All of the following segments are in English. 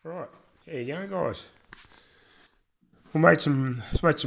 Right, there you go, guys. We made some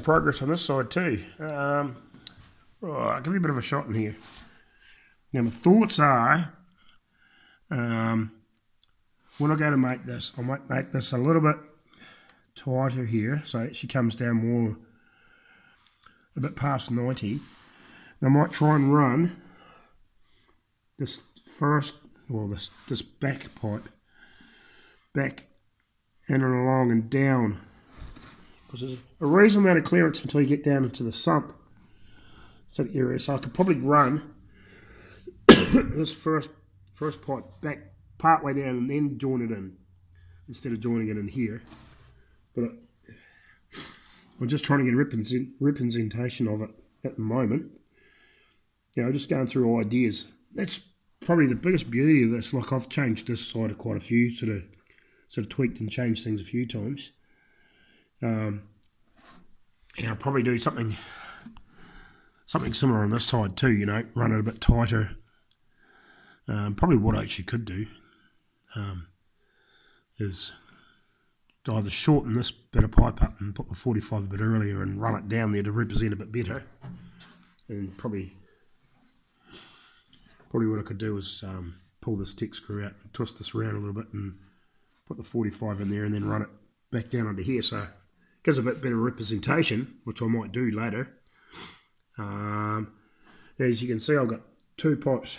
progress on this side too. Right, I'll give you a bit of a shot in here. Now my thoughts are, when I go to make this, I might make this a little bit tighter here, so she comes down more, a bit past 90. And I might try and run this first, well, this back pipe back in and along and down, because there's a reasonable amount of clearance until you get down into the sump sort of area. So I could probably run this first pipe back part way down and then join it in instead of joining it in here. But I'm just trying to get a representation of it at the moment. You know, just going through ideas. That's probably the biggest beauty of this. Like, I've changed this side quite a few, sort of tweaked and changed things a few times. And I'll probably do something similar on this side too, you know, run it a bit tighter. Probably what I actually could do is either shorten this bit of pipe up and put the 45 a bit earlier and run it down there to represent a bit better. And probably what I could do is pull this tech screw out and twist this around a little bit and put the 45 in there and then run it back down under here. So it gives a bit better representation, which I might do later. As you can see, I've got two pipes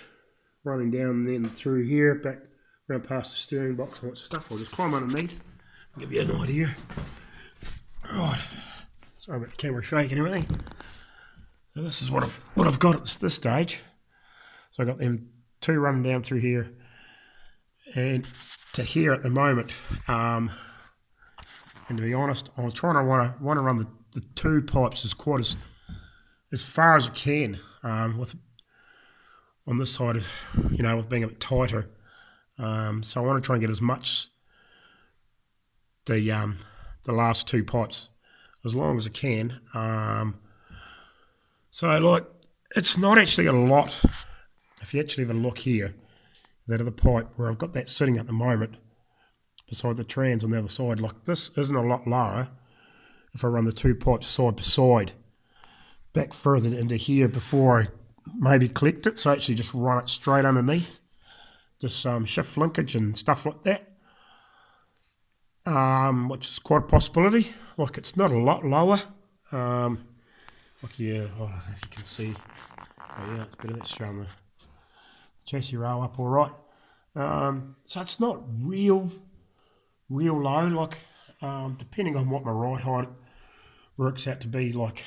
running down and then through here, back around past the steering box and all that stuff. I'll just climb underneath and give you an idea. Right, sorry about the camera shaking and everything. So this is what I've got at this stage. So I've got them two running down through here and to here at the moment. And to be honest, I was trying to want to run the two pipes as far as I can with on this side of, you know, with being a bit tighter. So I want to try and get as much the last two pipes as long as I can. So like, it's not actually a lot. If you actually have a look here, that other pipe where I've got that sitting at the moment beside the trans on the other side, like this isn't a lot lower if I run the two pipes side by side back further into here before I maybe collect it. So actually just run it straight underneath, just shift linkage and stuff like that, which is quite a possibility. Like, it's not a lot lower. Like, yeah, if you can see, oh yeah, it's better. That's showing the chassis rail up all right. So it's not real low. Like, depending on what my ride height works out to be, like,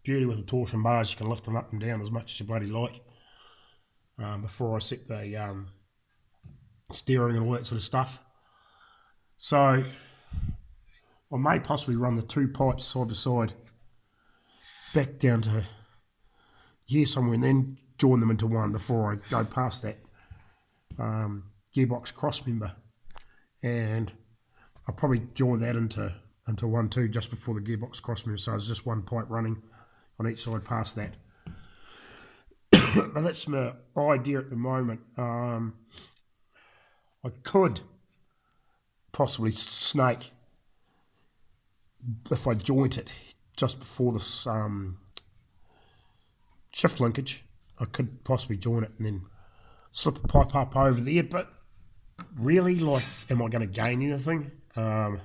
beauty with the torsion bars, you can lift them up and down as much as you bloody like. Before I set the steering and all that sort of stuff. So I may possibly run the two pipes side by side back down to here somewhere and then join them into one before I go past that gearbox cross member, and I'll probably join that into one too just before the gearbox cross member, so it's just one pipe running on each side past that. But that's my idea at the moment. I could possibly snake, if I joint it just before this shift linkage, I could possibly join it and then slip a pipe up over there. But really, like, am I going to gain anything? I'm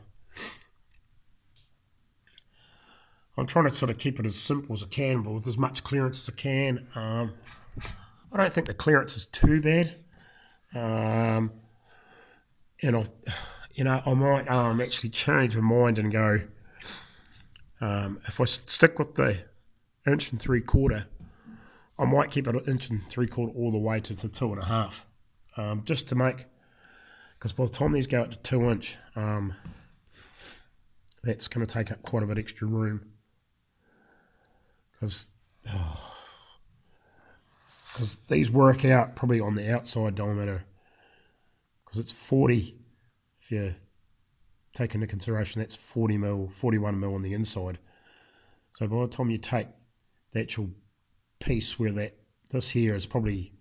trying to sort of keep it as simple as I can, but with as much clearance as I can. I don't think the clearance is too bad. And I might actually change my mind and go, if I stick with the 1 3/4, I might keep it at 1 3/4 all the way to the 2.5, just to make, because by the time these go up to 2 inch, that's going to take up quite a bit extra room. Because these work out probably on the outside diameter, because it's 40. If you take into consideration that's 40 mil, 41 mil on the inside. So by the time you take the actual piece where this here is probably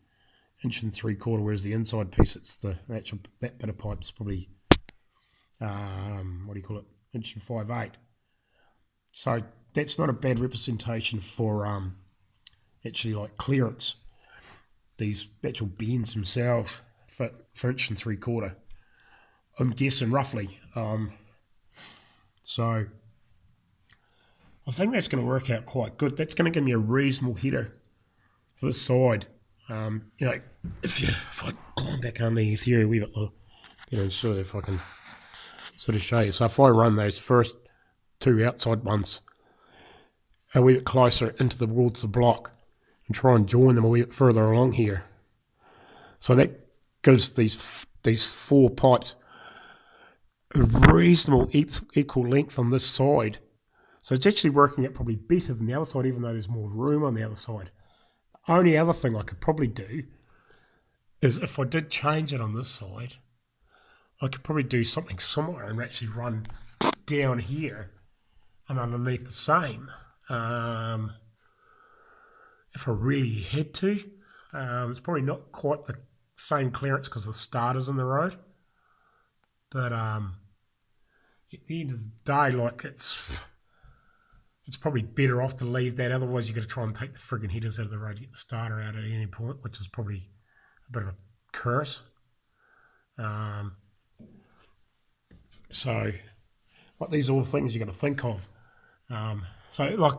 1 3/4, whereas the inside piece, it's that bit of pipe's probably what do you call it, inch and 5/8. So that's not a bad representation for actually like clearance. These actual bends themselves for inch and 3/4. I'm guessing roughly. So I think that's going to work out quite good. That's going to give me a reasonable header for this side. If I climb back underneath here a wee bit, sort of if I can sort of show you. So if I run those first two outside ones a wee bit closer into towards the block and try and join them a wee bit further along here. So that gives these four pipes a reasonable equal length on this side. So it's actually working out probably better than the other side, even though there's more room on the other side. The only other thing I could probably do is if I did change it on this side, I could probably do something similar and actually run down here and underneath the same. If I really had to. It's probably not quite the same clearance because the starter's in the road. But at the end of the day, like it's probably better off to leave that. Otherwise, you've got to try and take the friggin' headers out of the road to get the starter out at any point, which is probably a bit of a curse. So, like these are all things you've got to think of. So, like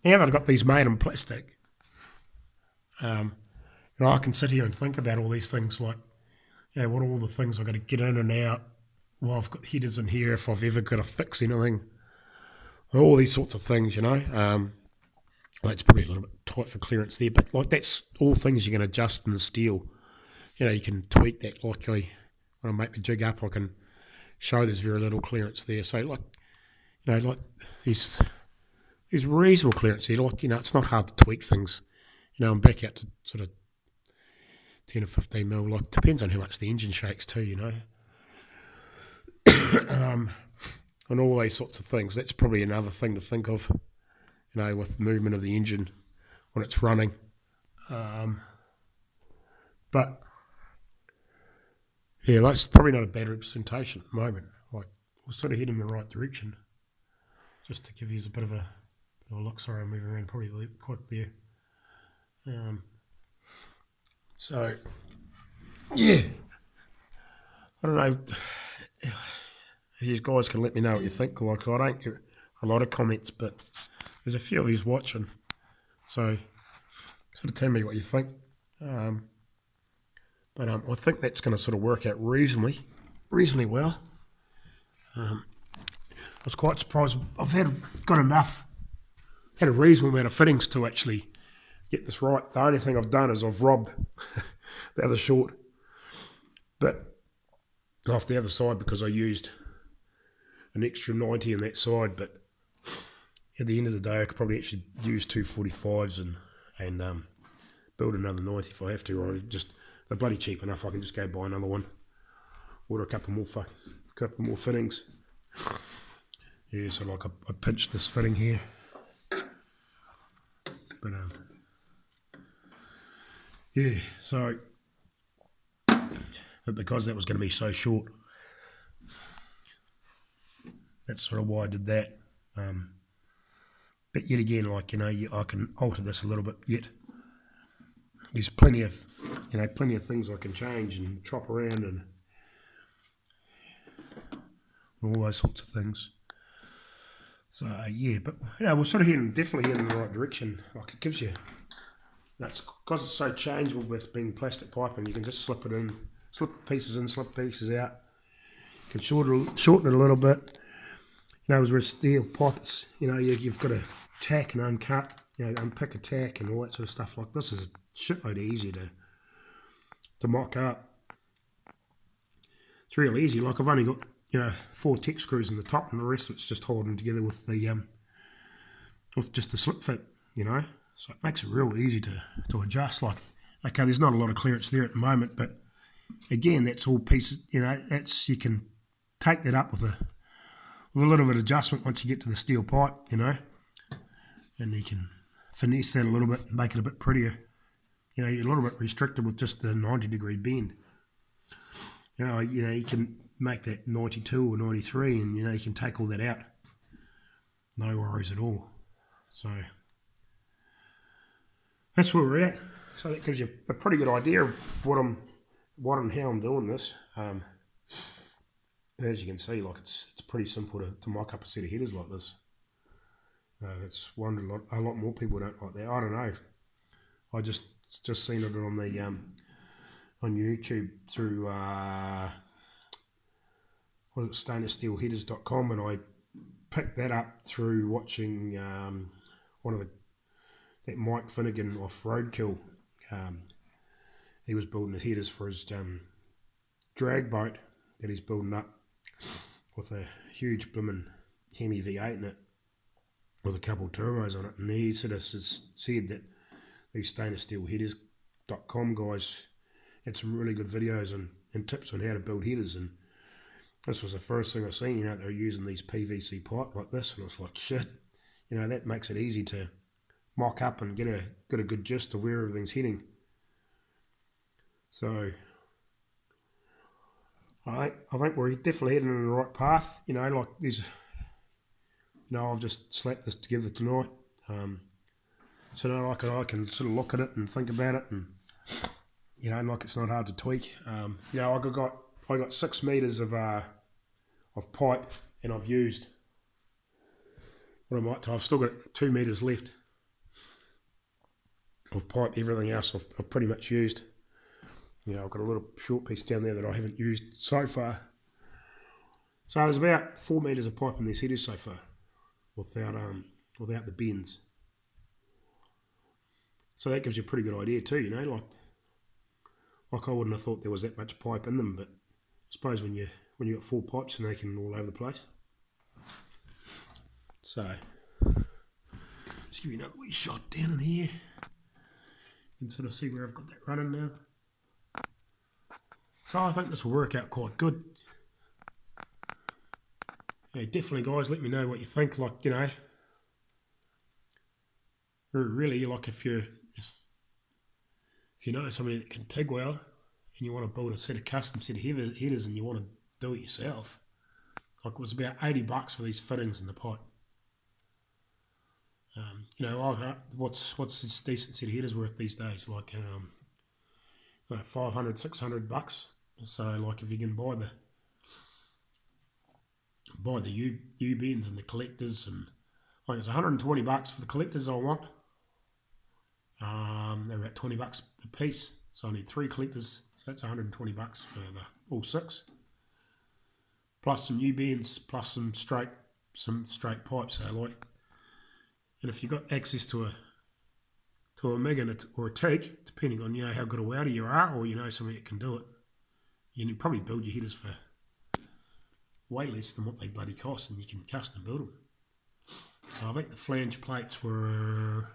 now that I've got these made in plastic, I can sit here and think about all these things, like what are all the things I've got to get in and out. Well, I've got headers in here if I've ever got to fix anything. All these sorts of things, It's probably a little bit tight for clearance there, but like that's all things you can adjust in the steel. You can tweak that. Like when I make my jig up, I can show there's very little clearance there. So like these reasonable clearance there. Like it's not hard to tweak things. I'm back out to sort of 10 or 15 mil. Like depends on how much the engine shakes too. And all these sorts of things. That's probably another thing to think of, with movement of the engine when it's running. But yeah, that's probably not a bad representation at the moment. Like we're sort of heading in the right direction. Just to give you a bit of a look. Sorry, I'm moving around probably a little bit quick there. So yeah, I don't know. You guys can let me know what you think. Like I don't get a lot of comments, but there's a few of you watching, so sort of tell me what you think. But I think that's going to sort of work out reasonably well. I was quite surprised. I've had a reasonable amount of fittings to actually get this right. The only thing I've done is I've robbed the other short, but off the other side because I used an extra 90 on that side. But at the end of the day, I could probably actually use 245s and build another 90 if I have to. Or they're bloody cheap enough. I can just go buy another one, order a couple more fittings. Yeah, so like I pinched this fitting here, but yeah. So, but because that was going to be so short, that's sort of why I did that. But yet again, like I can alter this a little bit yet. There's plenty of things I can change and chop around and all those sorts of things. So yeah, but we're sort of definitely heading in the right direction. Like it gives you, that's because it's so changeable with being plastic piping. You can just slip pieces in, slip pieces out. You can shorten it a little bit. As with steel pipes, you've got to tack and uncut, unpick a tack and all that sort of stuff. Like this is a shitload easier to mock up. It's real easy. Like I've only got 4 tech screws in the top, and the rest of it's just holding together with just the slip fit. So it makes it real easy to adjust. Like, okay, there's not a lot of clearance there at the moment, but again, that's all pieces. You can take that up with a little bit of adjustment once you get to the steel pipe, and you can finesse that a little bit and make it a bit prettier. You're a little bit restricted with just the 90-degree bend. You can make that 92 or 93, and you can take all that out. No worries at all. So that's where we're at. So that gives you a pretty good idea of what and how I'm doing this. As you can see, like it's pretty simple to mock up a set of headers like this. It's one a lot more people don't like that. I don't know. I just seen it on the on YouTube through stainlesssteelheaders.com, and I picked that up through watching one of that Mike Finnegan off Roadkill. He was building the headers for his drag boat that he's building up with a huge blooming Hemi V8 in it with a couple of turbos on it, and he sort of said that these stainlesssteelheaders.com guys had some really good videos and tips on how to build headers, and this was the first thing I seen. They were using these PVC pipe like this, and it's like, shit, that makes it easy to mock up and get a good gist of where everything's heading. So I think we're definitely heading in the right path. Like these, I've just slapped this together tonight. So now I can sort of look at it and think about it, and like it's not hard to tweak. I got 6 meters of pipe, and I've used I've still got 2 meters left of pipe. Everything else I've pretty much used. I've got a little short piece down there that I haven't used so far. So there's about 4 meters of pipe in these headers so far, without the bends. So that gives you a pretty good idea too, like I wouldn't have thought there was that much pipe in them, but I suppose when you got 4 pipes and they can all over the place. So just give you another wee shot down in here. You can sort of see where I've got that running now. So I think this will work out quite good. Yeah, definitely guys, let me know what you think. Really, like if you know somebody that can TIG well and you want to build a custom set of headers and you want to do it yourself, like it was about $80 for these fittings in the pipe. What's this decent set of headers worth these days? Like $500, $600. So like if you can buy the U-bends and the collectors, and I think it's $120 for the collectors I want. They're about $20 a piece, so I need 3 collectors, so that's $120 for all 6, plus some U-bends, plus some straight pipes. So and if you've got access to a MIG or a TIG, depending on how good a welder you are, or somebody that can do it, you can probably build your headers for way less than what they bloody cost, and you can custom build them. I think the flange plates were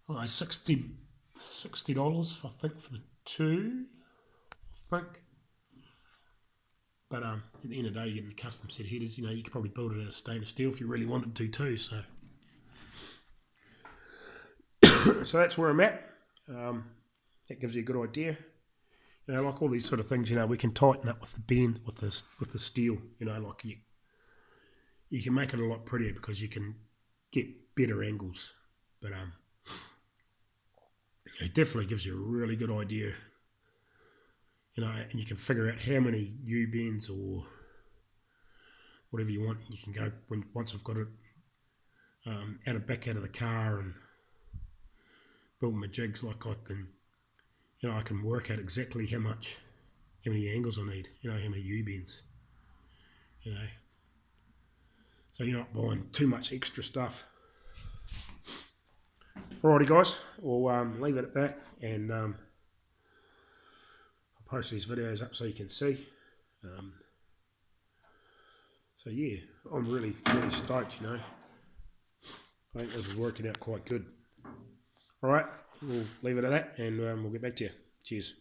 $60, I think, for the 2, I think. But at the end of the day, you're getting a custom set of headers. You could probably build it out of stainless steel if you really wanted to too. So, so that's where I'm at. That gives you a good idea. Like all these sort of things, we can tighten up with the bend, with the steel. Like you can make it a lot prettier because you can get better angles. But it definitely gives you a really good idea. And you can figure out how many U-bends or whatever you want. You can go, once I've got it back out of the car and build my jigs, like I can work out exactly how many angles I need, how many U-bends, So you're not buying too much extra stuff. Alrighty guys, we'll leave it at that, and I'll post these videos up so you can see. So yeah, I'm really stoked, I think this is working out quite good. Alright, we'll leave it at that, and we'll get back to you. Cheers.